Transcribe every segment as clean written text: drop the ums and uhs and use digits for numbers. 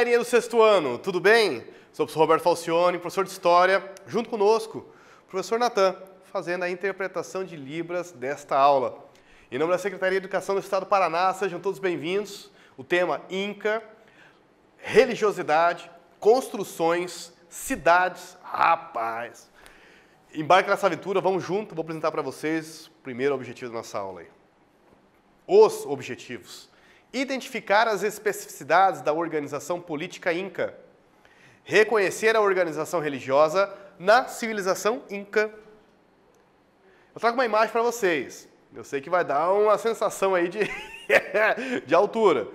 galerinha do sexto ano, tudo bem? Sou o professor Roberto Falcione, professor de História, junto conosco, o professor Natan, fazendo a interpretação de Libras desta aula. Em nome da Secretaria de Educação do Estado do Paraná, sejam todos bem-vindos. O tema Inca, religiosidade, construções, cidades. Rapaz! Embarque nessa aventura, vamos junto, vou apresentar para vocês o primeiro objetivo da nossa aula aí. Os objetivos. Identificar as especificidades da organização política Inca. Reconhecer a organização religiosa na civilização Inca. Eu trago uma imagem para vocês. Eu sei que vai dar uma sensação aí de, de altura.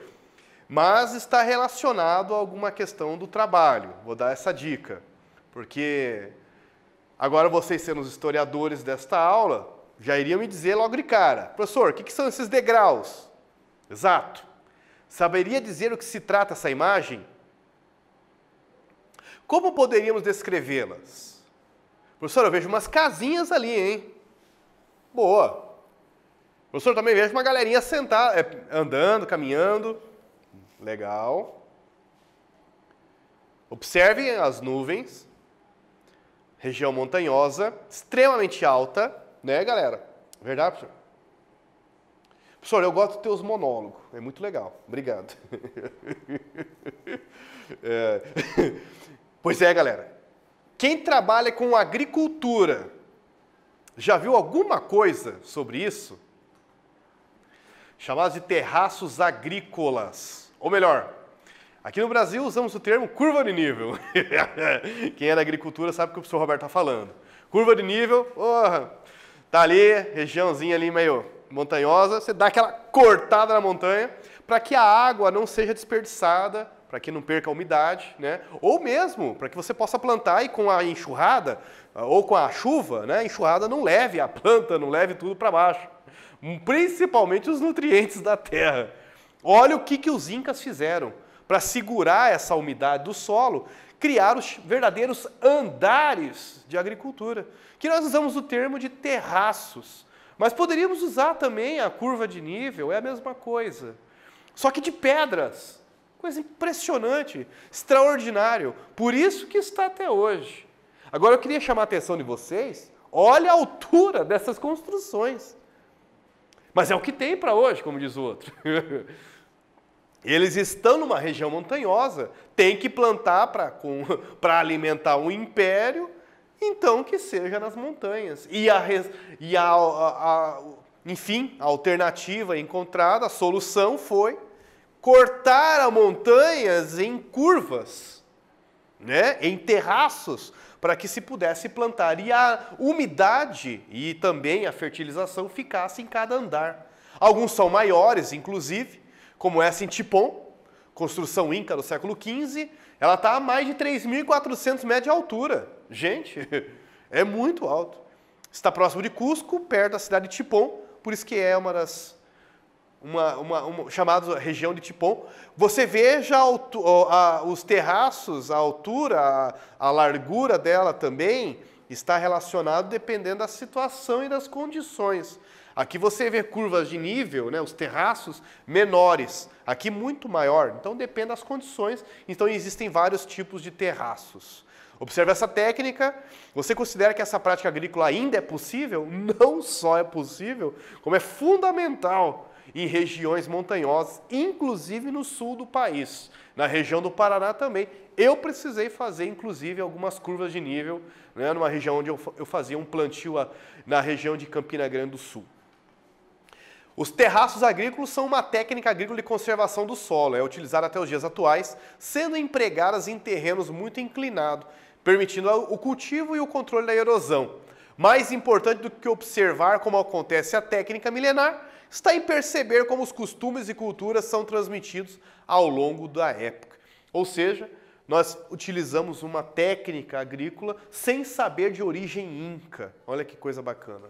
Mas está relacionado a alguma questão do trabalho. Vou dar essa dica. Porque agora vocês sendo os historiadores desta aula, já iriam me dizer logo de cara. Professor, o que são esses degraus? Exato. Saberia dizer o que se trata essa imagem? Como poderíamos descrevê-las? Professor, eu vejo umas casinhas ali, hein? Boa. Professor, eu também vejo uma galerinha sentada, andando, caminhando. Legal. Observem as nuvens. Região montanhosa, extremamente alta, né, galera? Verdade, professor? Professor, eu gosto dos teus monólogos. É muito legal. Obrigado. Pois é, galera. Quem trabalha com agricultura já viu alguma coisa sobre isso? Chamados de terraços agrícolas. Ou melhor, aqui no Brasil usamos o termo curva de nível. Quem é da agricultura sabe o que o professor Roberto está falando. Curva de nível, tá ali, regiãozinha ali meio montanhosa, você dá aquela cortada na montanha para que a água não seja desperdiçada, para que não perca a umidade, né? Ou mesmo para que você possa plantar e com a enxurrada ou com a chuva, né, a enxurrada não leve a planta, não leve tudo para baixo. Principalmente os nutrientes da terra. Olha o que os incas fizeram para segurar essa umidade do solo, criar os verdadeiros andares de agricultura, que nós usamos o termo de terraços. Mas poderíamos usar também a curva de nível, é a mesma coisa. Só que de pedras. Coisa impressionante, extraordinário. Por isso que está até hoje. Agora eu queria chamar a atenção de vocês, olha a altura dessas construções. Mas é o que tem para hoje, como diz o outro. Eles estão numa região montanhosa, tem que plantar para alimentar um império, então que seja nas montanhas. Enfim, a alternativa encontrada, a solução foi cortar as montanhas em curvas, né, em terraços, para que se pudesse plantar. E a umidade e também a fertilização ficasse em cada andar. Alguns são maiores, inclusive, como essa em Tipon, construção inca do século XV, ela está a mais de 3.400 metros de altura. Gente, é muito alto. Está próximo de Cusco, perto da cidade de Tipon, por isso que é uma das chamada região de Tipon. Você veja os terraços, a altura, a largura dela também está relacionado dependendo da situação e das condições. Aqui você vê curvas de nível, né, os terraços menores, aqui muito maior, então depende das condições, então existem vários tipos de terraços. Observe essa técnica, você considera que essa prática agrícola ainda é possível? Não só é possível, como é fundamental em regiões montanhosas, inclusive no sul do país, na região do Paraná também. Eu precisei fazer, inclusive, algumas curvas de nível, né, numa região onde eu fazia um plantio na região de Campina Grande do Sul. Os terraços agrícolas são uma técnica agrícola de conservação do solo, é utilizada até os dias atuais, sendo empregadas em terrenos muito inclinados, permitindo o cultivo e o controle da erosão. Mais importante do que observar como acontece a técnica milenar, está em perceber como os costumes e culturas são transmitidos ao longo da época. Ou seja, nós utilizamos uma técnica agrícola sem saber de origem inca. Olha que coisa bacana.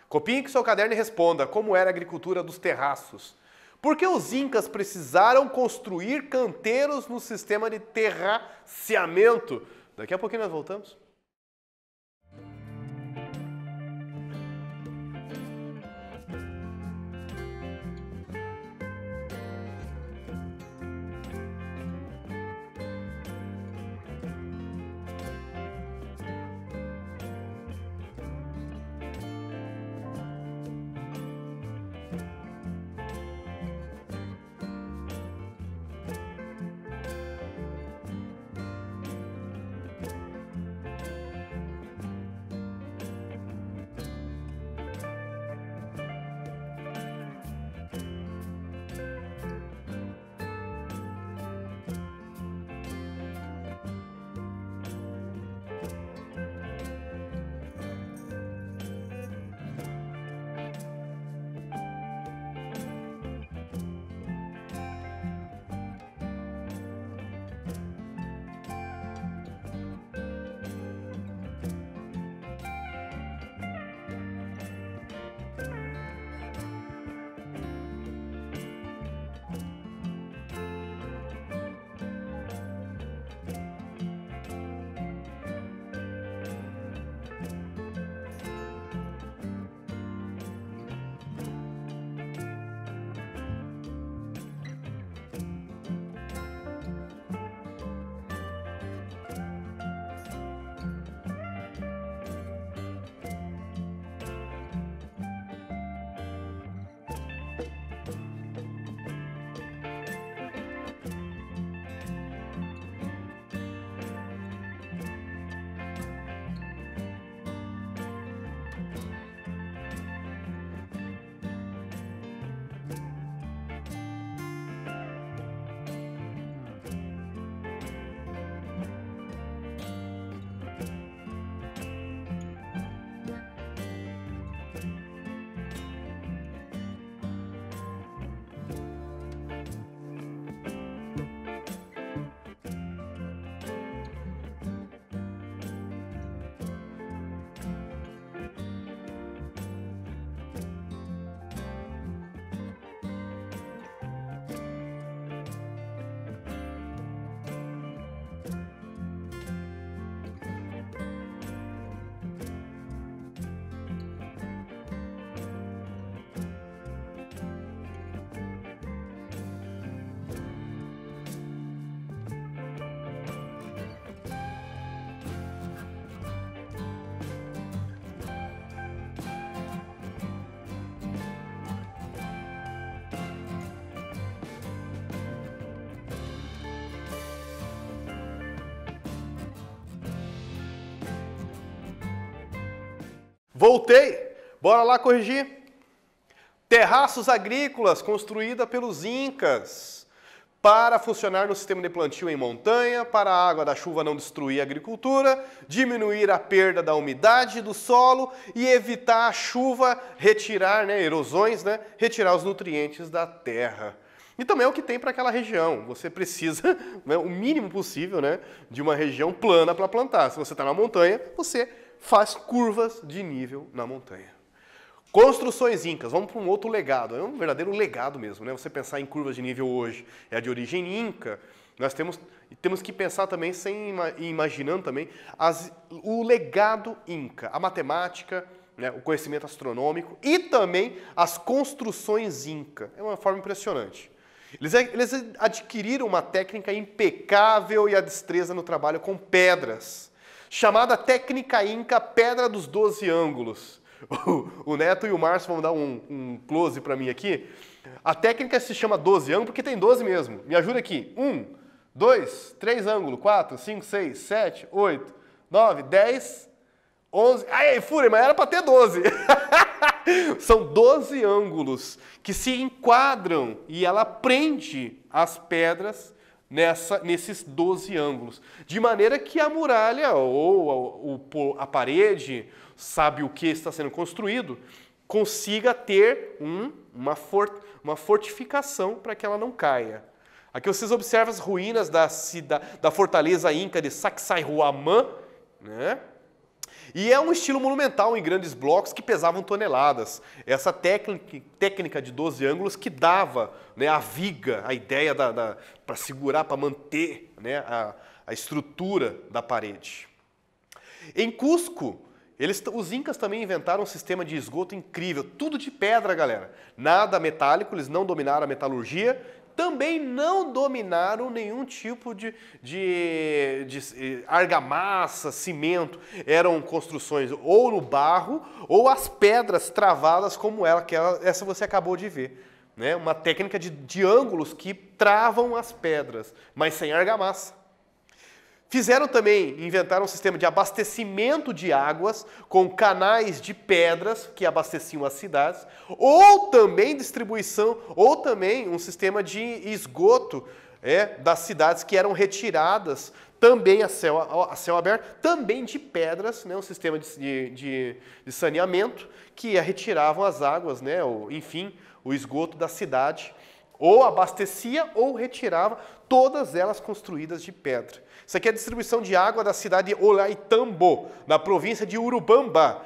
Copie com seu caderno e responda como era a agricultura dos terraços. Por que os incas precisaram construir canteiros no sistema de terraceamento? Daqui a pouquinho nós voltamos. Voltei. Bora lá corrigir. Terraços agrícolas construída pelos incas para funcionar no sistema de plantio em montanha, para a água da chuva não destruir a agricultura, diminuir a perda da umidade do solo e evitar a chuva retirar, erosões, retirar os nutrientes da terra. E também é o que tem para aquela região. Você precisa, o mínimo possível, de uma região plana para plantar. Se você está na montanha, você faz curvas de nível na montanha. Construções incas, vamos para um outro legado, é um verdadeiro legado mesmo, Você pensar em curvas de nível hoje é de origem inca, nós temos que pensar também, imaginando também, o legado inca, a matemática, o conhecimento astronômico e também as construções inca. É uma forma impressionante. Eles adquiriram uma técnica impecável e a destreza no trabalho com pedras, chamada técnica inca Pedra dos 12 Ângulos. O Neto e o Márcio vão dar um close para mim aqui. A técnica se chama 12 ângulos porque tem 12 mesmo. Me ajuda aqui. 1, 2, 3 ângulos, 4, 5, 6, 7, 8, 9, 10, 11... Ai, fúria, mas era para ter 12. São 12 ângulos que se enquadram e ela prende as pedras nesses 12 ângulos. De maneira que a muralha ou a parede, sabe o que está sendo construído, consiga ter uma fortificação para que ela não caia. Aqui vocês observam as ruínas da fortaleza inca de Sacsayhuaman, E é um estilo monumental em grandes blocos que pesavam toneladas. Essa técnica de 12 ângulos que dava a viga, a ideia para segurar, para manter a estrutura da parede. Em Cusco, os incas também inventaram um sistema de esgoto incrível, tudo de pedra, galera. Nada metálico, eles não dominaram a metalurgia, também não dominaram nenhum tipo de argamassa, cimento. Eram construções ou no barro ou as pedras travadas como essa você acabou de ver. Uma técnica de ângulos que travam as pedras, mas sem argamassa. Inventaram um sistema de abastecimento de águas com canais de pedras que abasteciam as cidades, ou também distribuição, ou também um sistema de esgoto das cidades que eram retiradas também a céu aberto, também de pedras, um sistema de saneamento que retiravam as águas, enfim, o esgoto da cidade, ou abastecia ou retirava, todas elas construídas de pedra. Isso aqui é a distribuição de água da cidade de Ollantaytambo, na província de Urubamba,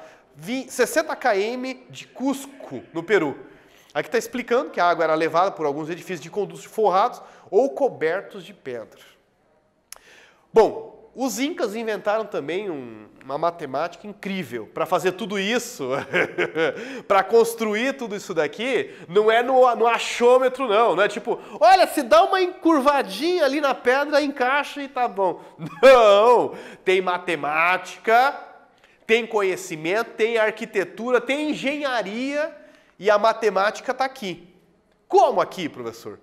60 km de Cusco, no Peru. Aqui está explicando que a água era levada por alguns edifícios de condutos forrados ou cobertos de pedra. Bom, os incas inventaram também uma matemática incrível. Para fazer tudo isso, para construir tudo isso daqui, não é no achômetro, não. Não é tipo, olha, se dá uma encurvadinha ali na pedra, encaixa e tá bom. Não! Tem matemática, tem conhecimento, tem arquitetura, tem engenharia e a matemática está aqui. Como aqui, professor?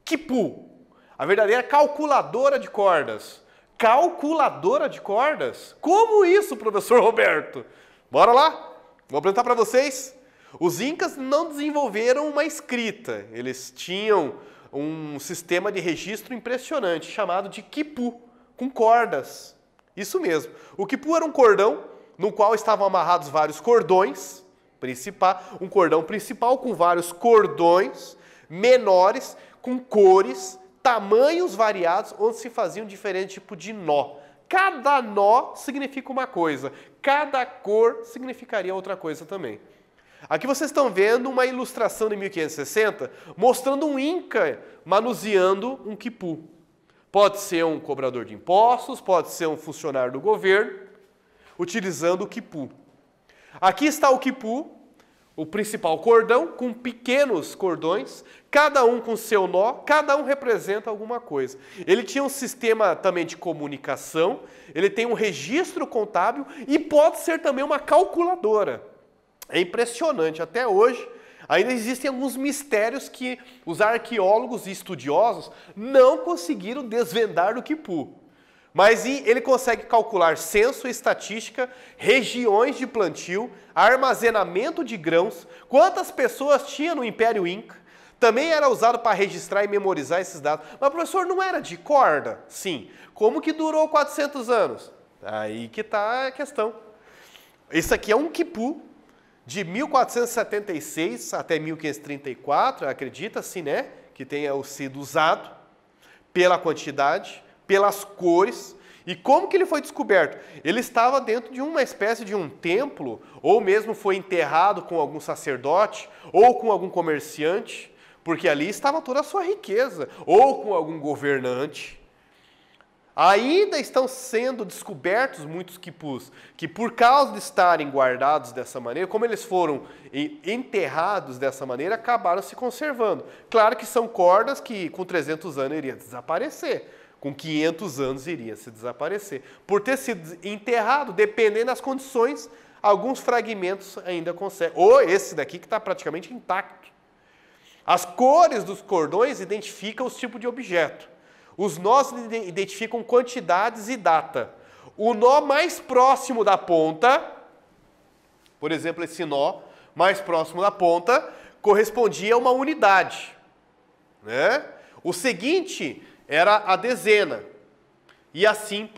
Quipu, a verdadeira calculadora de cordas. Calculadora de cordas? Como isso, professor Roberto? Bora lá? Vou apresentar para vocês. Os incas não desenvolveram uma escrita. Eles tinham um sistema de registro impressionante, chamado de quipu, com cordas. Isso mesmo. O quipu era um cordão no qual estavam amarrados vários cordões, um cordão principal com vários cordões menores, com cores, tamanhos variados, onde se faziam diferentes tipos de nó. Cada nó significa uma coisa, cada cor significaria outra coisa também. Aqui vocês estão vendo uma ilustração de 1560, mostrando um inca manuseando um quipu. Pode ser um cobrador de impostos, pode ser um funcionário do governo, utilizando o quipu. Aqui está o quipu, o principal cordão, com pequenos cordões, cada um com seu nó, cada um representa alguma coisa. Ele tinha um sistema também de comunicação, ele tem um registro contábil e pode ser também uma calculadora. É impressionante, até hoje ainda existem alguns mistérios que os arqueólogos e estudiosos não conseguiram desvendar do quipu. Mas ele consegue calcular censo, estatística, regiões de plantio, armazenamento de grãos, quantas pessoas tinha no Império Inca. Também era usado para registrar e memorizar esses dados. Mas, professor, não era de corda? Sim. Como que durou 400 anos? Aí que está a questão. Isso aqui é um quipu de 1476 até 1534, acredita-se, né, que tenha sido usado pela quantidade, pelas cores. E como que ele foi descoberto? Ele estava dentro de uma espécie de um templo, ou mesmo foi enterrado com algum sacerdote, ou com algum comerciante, porque ali estava toda a sua riqueza, ou com algum governante. Ainda estão sendo descobertos muitos quipus, que por causa de estarem guardados dessa maneira, como eles foram enterrados dessa maneira, acabaram se conservando. Claro que são cordas que com 300 anos iriam desaparecer, com 500 anos iria se desaparecer. Por ter sido enterrado, dependendo das condições, alguns fragmentos ainda conseguem. Ou esse daqui que está praticamente intacto. As cores dos cordões identificam os tipos de objeto. Os nós identificam quantidades e data. O nó mais próximo da ponta, por exemplo, esse nó mais próximo da ponta, correspondia a uma unidade, né? O seguinte era a dezena. E assim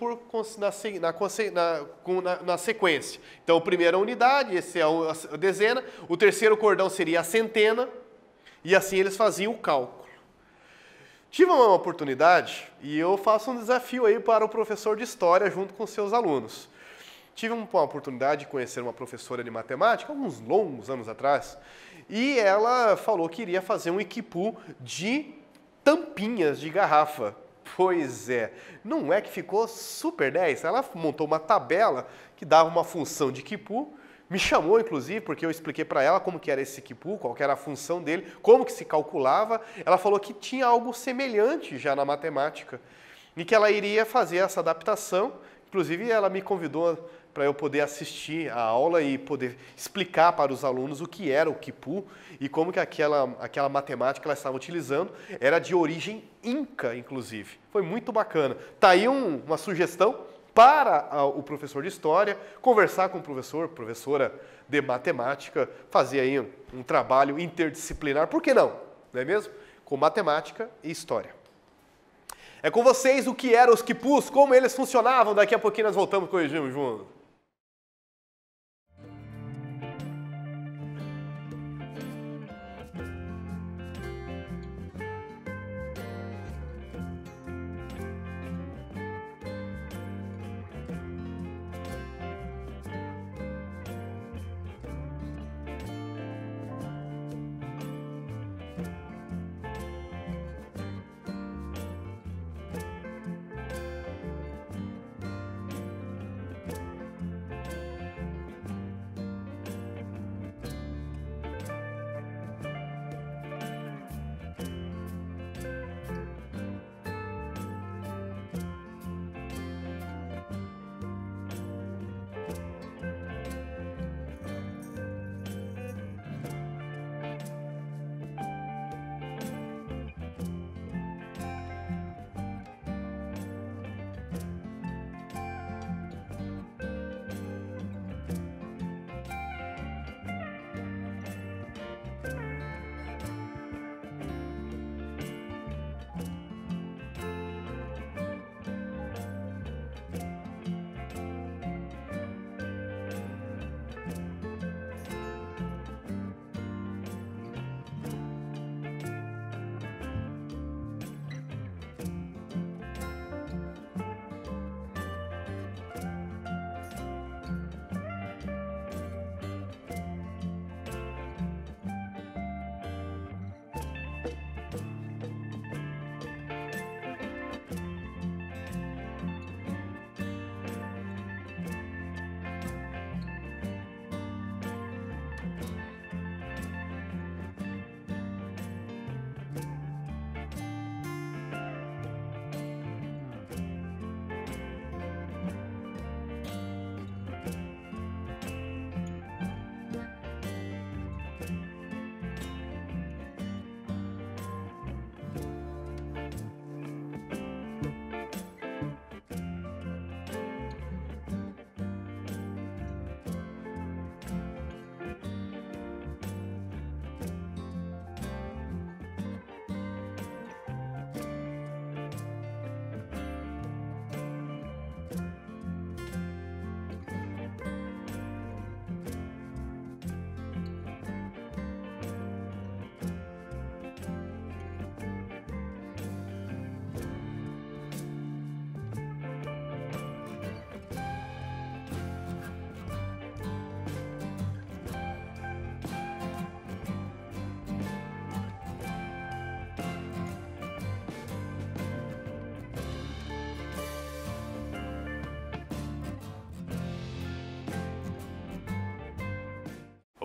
na sequência. Então, o primeiro é a unidade, esse é a dezena. O terceiro cordão seria a centena. E assim eles faziam o cálculo. Tive uma oportunidade, e eu faço um desafio aí para o professor de História junto com seus alunos. Tive uma oportunidade de conhecer uma professora de matemática, alguns longos anos atrás, e ela falou que iria fazer um quipu de tampinhas de garrafa. Pois é, não é que ficou super 10? Ela montou uma tabela que dava uma função de quipu, me chamou, inclusive, porque eu expliquei para ela como que era esse quipu, qual que era a função dele, como que se calculava. Ela falou que tinha algo semelhante já na matemática e que ela iria fazer essa adaptação. Inclusive, ela me convidou para eu poder assistir a aula e poder explicar para os alunos o que era o quipu e como que aquela matemática que ela estava utilizando era de origem inca, inclusive. Foi muito bacana. Tá aí uma sugestão para o professor de História, conversar com o professora de Matemática, fazer aí um trabalho interdisciplinar, por que não? Não é mesmo? Com Matemática e História. É com vocês o que eram os quipus, como eles funcionavam, daqui a pouquinho nós voltamos com o Egino junto.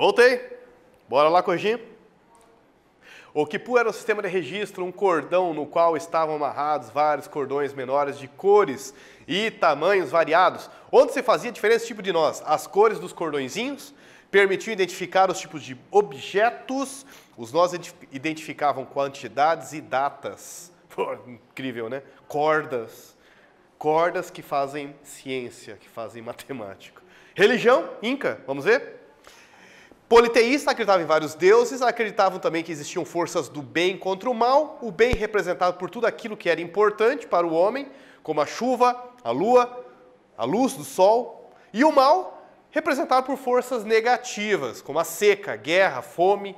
Voltei. Bora lá corrigir. O quipu era um sistema de registro, um cordão no qual estavam amarrados vários cordões menores de cores e tamanhos variados, onde se fazia diferentes tipos de nós. As cores dos cordõezinhos permitiam identificar os tipos de objetos, os nós identificavam quantidades e datas. Pô, incrível, né? Cordas. Cordas que fazem ciência, que fazem matemática. Religião, Inca, vamos ver? Politeísta, acreditava em vários deuses, acreditavam também que existiam forças do bem contra o mal, o bem representado por tudo aquilo que era importante para o homem, como a chuva, a lua, a luz do sol, e o mal representado por forças negativas, como a seca, a guerra, a fome.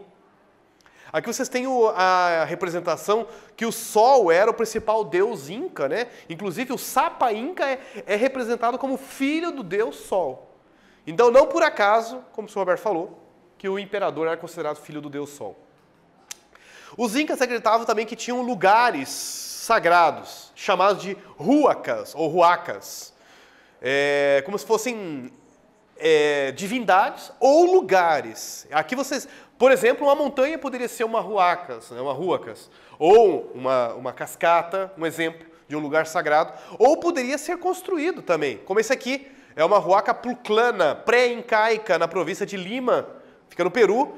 Aqui vocês têm a representação que o sol era o principal deus inca, né? Inclusive o Sapa Inca é representado como filho do deus sol. Então não por acaso, como o senhor Roberto falou, que o imperador era considerado filho do deus Sol. Os incas acreditavam também que tinham lugares sagrados, chamados de huacas, ou huacas, como se fossem divindades ou lugares. Aqui vocês, por exemplo, uma montanha poderia ser uma huacas, né, uma huacas, ou uma cascata, um exemplo de um lugar sagrado, ou poderia ser construído também, como esse aqui, é uma huaca pluclana, pré-incaica, na província de Lima, fica no Peru.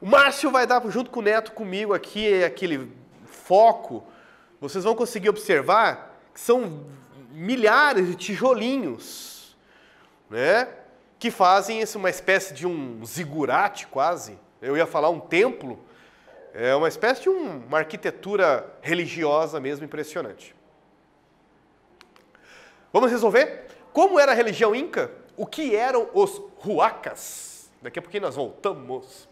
O Márcio vai dar junto com o Neto comigo aqui aquele foco. Vocês vão conseguir observar que são milhares de tijolinhos, né, que fazem uma espécie de um zigurate quase. Eu ia falar um templo. É uma espécie de uma arquitetura religiosa mesmo impressionante. Vamos resolver? Como era a religião inca? O que eram os huacas? Daqui a pouquinho nós voltamos.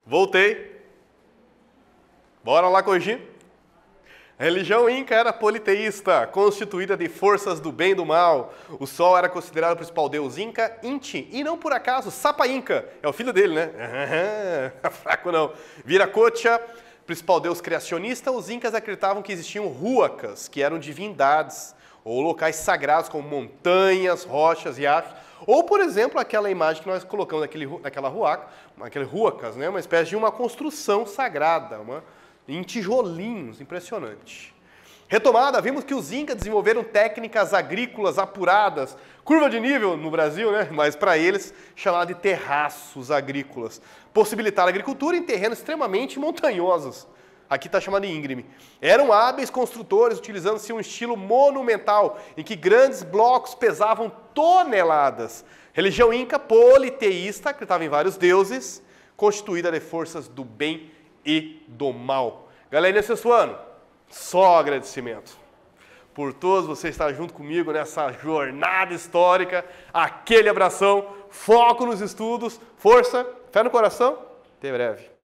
Voltei. Bora lá corrigir? A religião inca era politeísta, constituída de forças do bem e do mal. O sol era considerado o principal deus inca, Inti, e não por acaso, Sapa Inca, é o filho dele, né? Fraco não. Viracocha, principal deus criacionista, os incas acreditavam que existiam ruacas, que eram divindades, ou locais sagrados como montanhas, rochas, riachos, ou, por exemplo, aquela imagem que nós colocamos naquele ruacas, né? Uma espécie de uma construção sagrada, em tijolinhos, impressionante. Retomada, vimos que os incas desenvolveram técnicas agrícolas apuradas, curva de nível no Brasil, né? Mas para eles, chamada de terraços agrícolas. Possibilitaram a agricultura em terrenos extremamente montanhosos. Aqui está chamado de íngreme. Eram hábeis construtores, utilizando-se um estilo monumental, em que grandes blocos pesavam toneladas. Religião inca politeísta, acreditava em vários deuses, constituída de forças do bem e do mal. Galerinha Sessuano, só agradecimento por todos vocês estarem junto comigo nessa jornada histórica. Aquele abração, foco nos estudos, força, fé no coração. Até breve.